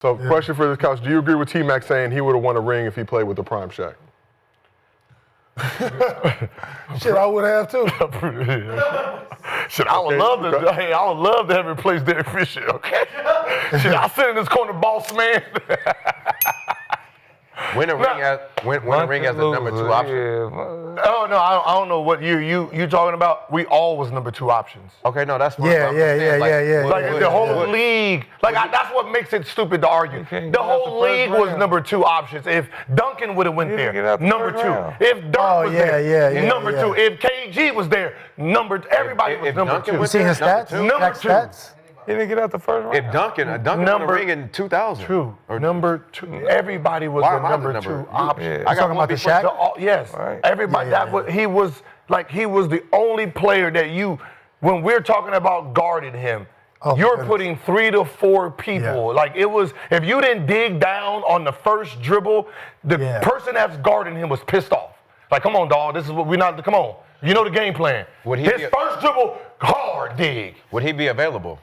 So, question for this couch: do you agree with T-Mac saying he would have won a ring if he played with the prime Shaq? Shit, I would have too. Shit, I would love to. Hey, I would love to have replaced Derek Fisher. Okay. Shit, I'll sit in this corner, boss man. Win a ring as the number 2 option. Oh no, I don't know what you talking about. We all was number 2 options. Okay, no, that's fine. Yeah. Like the whole league, that's what makes it stupid to argue. The whole league was number 2 options. If Duncan would have went there, number 2. If Dirk was there, number 2. If KG was there, everybody was number 2. You seen his stats? Number 2. Stats? He didn't get out the first round. If Duncan won a ring in 2000. True. Number 2. Everybody was the number 2 option. I talking about the Shaq? Yes. Right. Everybody. He was the only player that when we're talking about guarding him, you're putting 3 to 4 people. Yeah. Like it was, if you didn't dig down on the first dribble, the person that's guarding him was pissed off. Like, come on, dog. This is what come on. You know the game plan. His first dribble, hard dig. Would he be available?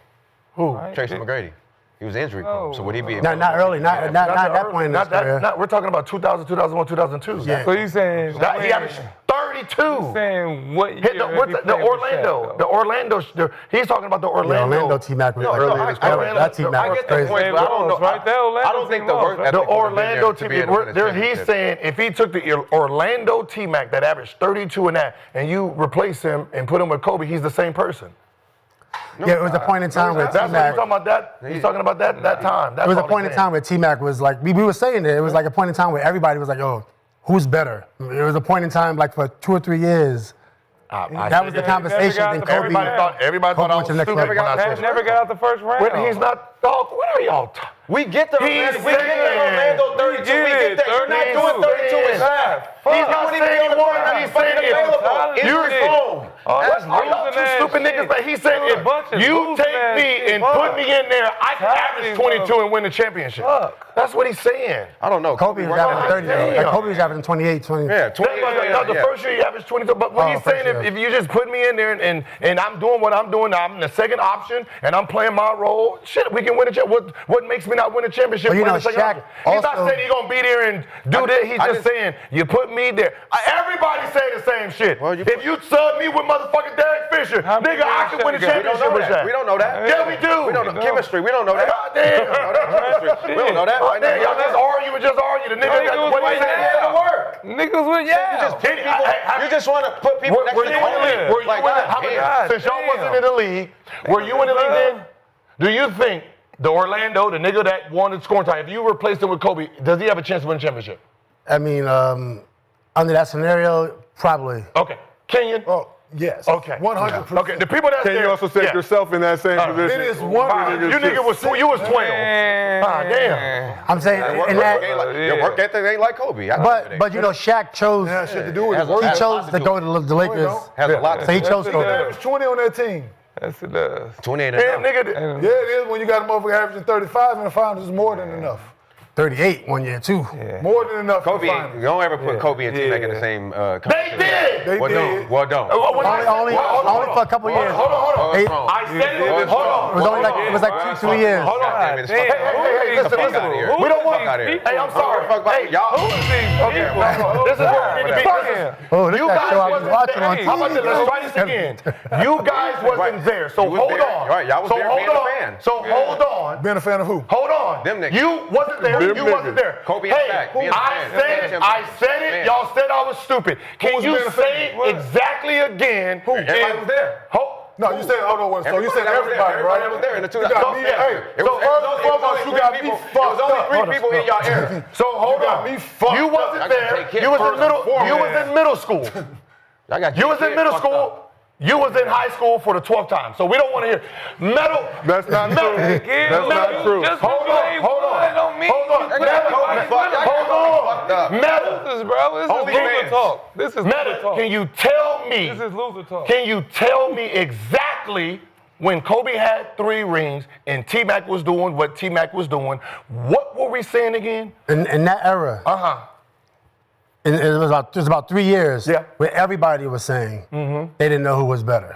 Who? Tracy McGrady. He was injury prone, so would he be available? Not early, not at that point in his career. We're talking about 2000, 2001, 2002. Yeah. So you saying He averaged 32. saying what year? The Orlando. He's talking about the Orlando. The Orlando T-Mac was early in his career. That T-Mac was get the crazy. point, but I don't know. Right there, I don't think the work ethic The would have been Orlando there to be able to win a T-Mac. He's championship. saying if he took the Orlando T-Mac that averaged 32 and you replace him and put him with Kobe, he's the same person. Yeah, it was a point in time where That's what he's T-Mac. talking about. He's talking about that time. It was a point in time where T-Mac was like, we were saying it was like a point in time where everybody was like, oh, who's better? It was a point in time like for 2 or 3 years. That was the conversation. Then Kobe. Everybody thought I was stupid when I said Never got out the first round. He's not. Dog, what are y'all talking? We get the Orlando 32. We get that. You're not doing 32 and half. He's not saying he won. He's saying You're home. Are y'all two stupid niggas? But he said if you take me and put me in there, I can average 22 and win the championship. That's what he's saying. I don't know. Kobe was averaging 30. Like Kobe was averaging 28, 20. Yeah, 28. The first year he averaged 22. But what he's saying, if you just put me in there and I'm doing what I'm doing, I'm the second option and I'm playing my role, shit, we can win a championship. What makes me not win a championship? Well, you know, Shaq he's not saying he's gonna be there and do that. He's just saying you put me there. Everybody say the same shit. Well, if you sub me with motherfucking Derek Fisher, nigga, I can win a championship with Shaq. We don't know that. Yeah, we do. We don't know chemistry. We don't know that. God damn. We don't know that. Right now, y'all just argue. The nigga got what he said to work. Niggas with You just want to put people next to Kobe. Since y'all wasn't in the league, were you in the league then? Do you think the Orlando, the nigga that won the scoring time, if you replaced him with Kobe, does he have a chance to win a championship? I mean, under that scenario, probably. Okay. Kenyon? Oh, yes. Okay. 100%. Okay. The people that's Can there. you also set yourself in that same position? It is one. You nigga was 12. Damn. I'm saying, Your work ethic ain't like Kobe. but you know, Shaq chose. Shit to do with it. He chose to go to the Lakers. Has a lot to So he do. chose Kobe. Average 20 on that team. Yes, it does. 28 Damn, and nigga. Yeah, it is when you got a motherfucker averaging 35 in the finals. It's more than enough. 38 one year, too. Yeah. More than enough. Kobe, in the finals. don't ever put Kobe and T-Mac in the same They competition. did. They did. Well, don't. Only for a couple years. Hold on. Hey, I said it. Hold on. It was only like 2 years. Hold on. Hey, listen. We don't want. Hey, I'm sorry. Hey, y'all. Okay, this is where we need to be. Oh, this You that guys show I was wasn't watching there. on How about this? Let's try this again. You guys wasn't there, so hold on. Right, y'all was there being a fan. So hold on. Being a fan of who? Hold on. Them niggas. You wasn't there. Them You wasn't niggas. there. Kobe and Shaq, being a fan. I said it. Y'all said I was stupid. Can was you being a say fan? exactly again? Everybody was there. No, you said, hold on, so you said everybody, right? Everybody was there in the 2000. You got me, hey, It was only 3 people in y'all era. So hold on. You wasn't there. You was in middle school. You was in middle school. You was in high school for the 12th time, so we don't want to hear metal. That's not true. That's not true. Hold on. Metal. Bro, this is loser talk. This is loser talk. Can you tell me? This is loser talk. Can you tell me exactly when Kobe had 3 rings and T-Mac was doing what T-Mac was doing? What were we saying again? In that era. It was about 3 years where everybody was saying they didn't know who was better.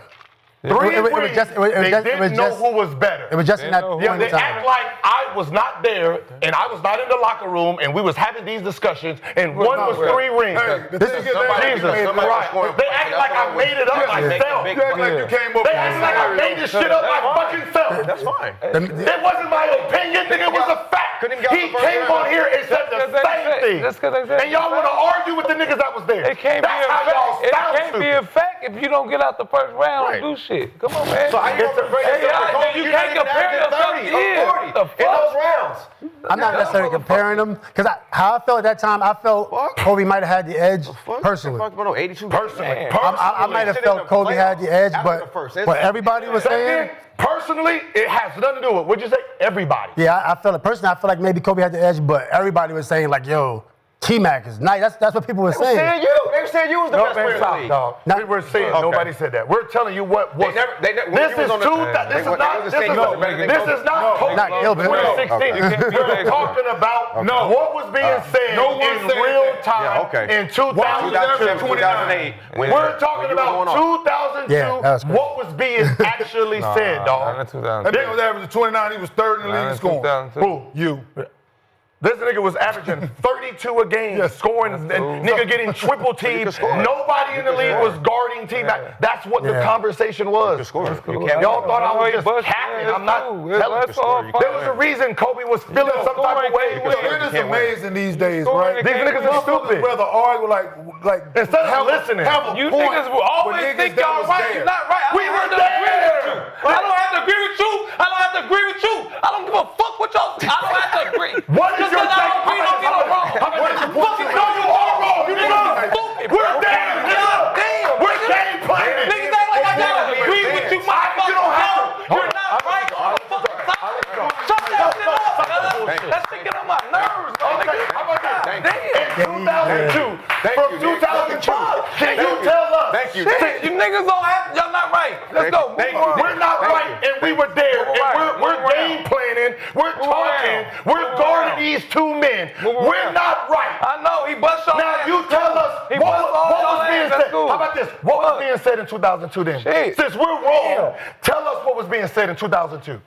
3 It was rings. just- They didn't know who was better. It was just in that point Yeah, in they time. act like I was not there and I was not in the locker room and we was having these discussions and one was 3 rings. This is Jesus, right. They act like I made it up myself. You act like you came up They act like I made this shit up my fucking self. That's fine. It wasn't my opinion, nigga. It was a fact. He came on here and said the same thing. That's because they said. And y'all want to argue with the niggas that was there. It can't That's how y'all be a fact. sound It can't be a fact if you don't get out the first round and do shit. Come on, man. So how you gonna compare yourself to you Kobe? can't compare yourself 30 to or 40 in those rounds. I'm not necessarily comparing them because how I felt at that time, I felt Kobe might have had the edge personally. Fuck, bro, 82. Personally. I might have felt Kobe had the edge, but everybody was saying. Personally, it has nothing to do with, what'd you say? Everybody. Yeah, I felt it personally. I feel like maybe Kobe had the edge, but everybody was saying like, yo, T-Mac is nice. That's what people were saying. They were saying you was the best player in the league. No, we were saying nobody said that. We're telling you what was. This is not Gilbert. 2016. We're talking about what was being said in real time in 2008. We're talking about 2002. What was being actually said, dog? That nigga was averaging 29. He was third in the league in scoring. Who? You. This nigga was averaging 32 a game, scoring, and nigga getting triple teamed. Nobody in the league was guarding T-Mac. That's what the conversation was. Y'all thought I was just capping. I'm not telling you. There was a reason Kobe was feeling some type of way. It is amazing these days, right? These niggas are stupid. Rather argue like Instead of listening. You niggas will always think y'all right. You're not right. We were there. I don't have to agree with you. I don't have to agree with you. I don't give a fuck what y'all. I don't have to agree. What is your take? We don't get it wrong. No, you are wrong. You niggas. We're there. Damn. We're game playing. Niggas act like I gotta agree with you, motherfucker. You're not right. Shut that shit up. That shit get on my nerves, dog. How about that? In 2002, from 2002, can you tell us? Thank you. Shit, you niggas don't have, y'all not right. Let's go. We're not right, and we were there, and we're game planning, we're talking, we're guarding these 2 men. We're not right. I know, he bust y'all Now ass. you tell us what was being said. How about this? What was being said in 2002 then? Shit. Since we're wrong, tell us what was being said in 2002.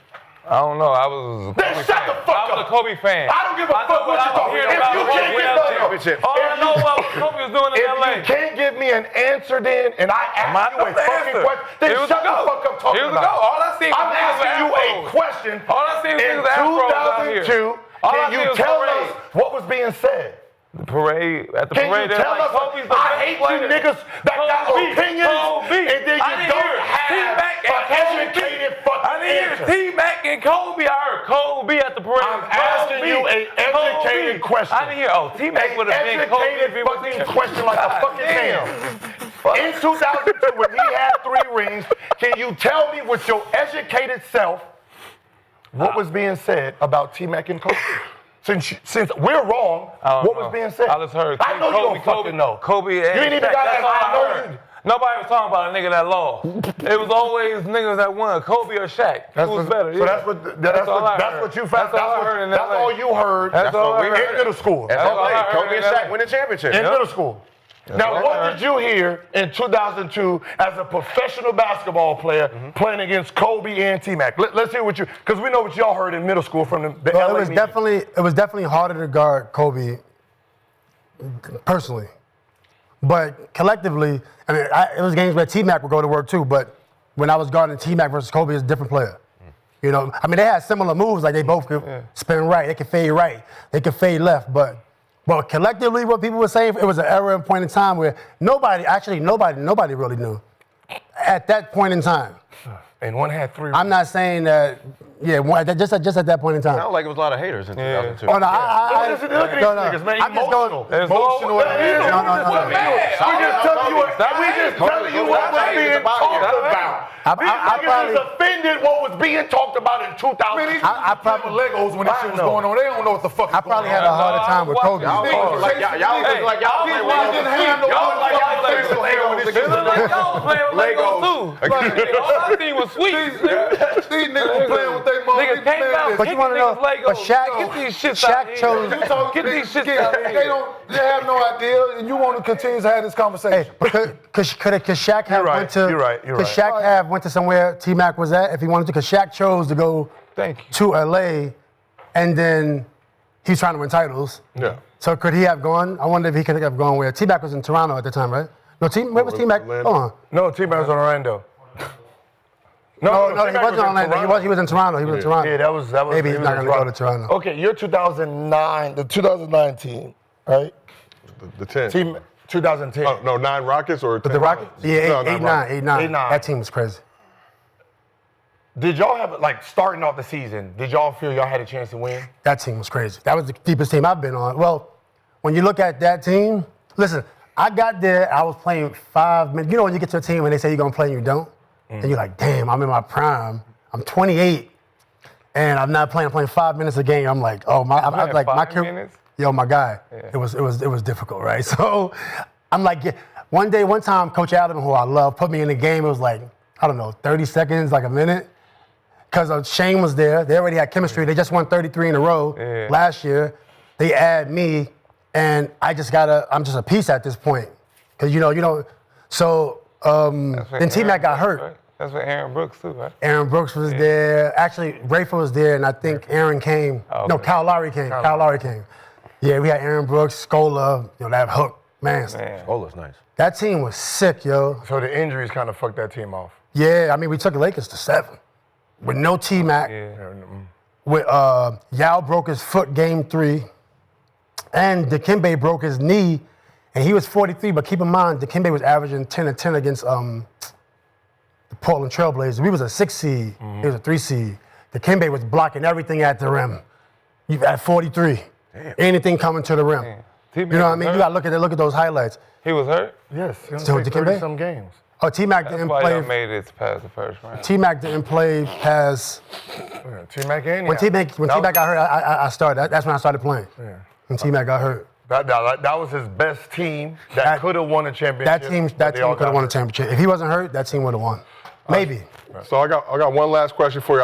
I don't know. I was a Then Kobe shut fan. the fuck I was up. a Kobe fan. I don't give a fuck what you're talking about. If you can't get championship. All I know about what Kobe was doing in If LA. you can't give me an answer then, and I ask you a fucking question, then shut the fuck up talking Here we go. about it. All I see I'm asking you a question. All I see is In niggas afros out here. 2002, All I can see you is tell parade. us what was being said? The parade, at the Can parade, you they're tell like, us? Kobe's the I best hate player. you niggas that got opinions, and then I you didn't don't hear have T-Mac and an educated I fucking didn't answer. hear T-Mac and Kobe. I heard Kobe at the parade. I'm asking you an educated question. I didn't hear, T-Mac would have been Kobe if he educated was fucking here. question like a fucking man. In 2002, when he had 3 rings, can you tell me with your educated self what was being said about T-Mac and Kobe? Since we're wrong, what was being said? I just heard. I know you don't fucking know. Kobe and You ain't even Shaq, got that's that. all I know heard. you. Nobody was talking about a nigga that lost. It was always niggas that won, Kobe or Shaq. Who was better? So that's what you found. That's all you heard. That's all I heard In middle school. That's all I heard. Kobe and Shaq win the championship. In middle school. Now, what did you hear in 2002 as a professional basketball player playing against Kobe and T-Mac? Let's hear what you, because we know what y'all heard in middle school from the Well, LA it was media. definitely harder to guard Kobe personally, but collectively, I mean, it was games where T-Mac would go to work too. But when I was guarding T-Mac versus Kobe, it's a different player. You know, I mean, they had similar moves, like they both could spin right, they could fade right, they could fade left, but collectively, what people were saying, it was an era and point in time where nobody really knew at that point in time. And one had 3 rings. I'm not saying that, just at that point in time. Sounded like it was a lot of haters in 2002. Oh, no, Look at these niggas, man. I'm just Emotional. going. Emotional. We're just telling you what was being talked about. These niggas is offended what was being talked about in 2000. I probably Legos when this shit was going on. They don't know what the fuck is I probably going had on. a harder time with Kobe. Y'all didn't have no Y'all was playing with Legos too. All I seen was sweet. These niggas playing with their mom. Niggas came out But you want to know? But Get these shits out Shaq chose. Get these shits out They have no idea, and you want to continue to have this conversation. Hey, because Shaq have right, went to. you're right. Because Shaq have went to somewhere T-Mac was at if he wanted to. Because Shaq chose to go to LA, and then he's trying to win titles. Yeah. So could he have gone? I wonder if he could have gone where T-Mac was in Toronto at the time, right? No, where was T-Mac? Hold on. No, T-Mac was on Orlando. No, he wasn't on Orlando. He was in Toronto. He was in Toronto. Yeah, that was. Maybe he's not going to go to Toronto. Okay, you're 2009, the 2019, right? The 10. Team 2010. Oh, no, 9 Rockets or 10 The Rockets? Yeah, No, 8-9. Rockets. 8-9. That team was crazy. Did y'all have, like, starting off the season, did y'all feel y'all had a chance to win? That team was crazy. That was the deepest team I've been on. Well, when you look at that team, listen, I got there, I was playing 5 minutes. You know when you get to a team and they say you're going to play and you don't? And you're like, damn, I'm in my prime. I'm 28, and I'm not playing. I'm playing 5 minutes a game. I'm like, oh, I was like, my career. Yo, my guy, it was difficult, right? So I'm like, one time, Coach Adam, who I love, put me in the game. It was like, I don't know, 30 seconds, like a minute. Because Shane was there. They already had chemistry. They just won 33 in a row last year. They add me, and I'm just a piece at this point. Because, you know, so then T-Mac got hurt. Right? That's what Aaron Brooks too, right? Aaron Brooks was there. Actually, Rafer was there, and I think Aaron came. Oh, no, okay. Kyle Lowry came. Kyle Lowry came. Yeah, we had Aaron Brooks, Scola, that hook. Man, Scola's nice. that team was sick, yo. So the injuries kind of fucked that team off. Yeah, I mean, we took the Lakers to 7 with no T-Mac. With Yao broke his foot game 3, and Dikembe broke his knee, and he was 43. But keep in mind, Dikembe was averaging 10 and 10 against the Portland Trailblazers. We was a 6 seed. He was a 3 seed. Dikembe was blocking everything at the rim. You had 43. Damn. Anything coming to the rim. You know what I mean? You got to look at those highlights. He was hurt? Yes. So Dikembe? Some games. Oh, T-Mac That's didn't why play. y'all made it past the first round. T-Mac didn't play past. T-Mac and When T-Mac got hurt, I started. That's when I started playing. Yeah. When T-Mac got hurt. That was his best team that could have won a championship. That team could have won a championship. If he wasn't hurt, that team would have won. Maybe. So I got one last question for you.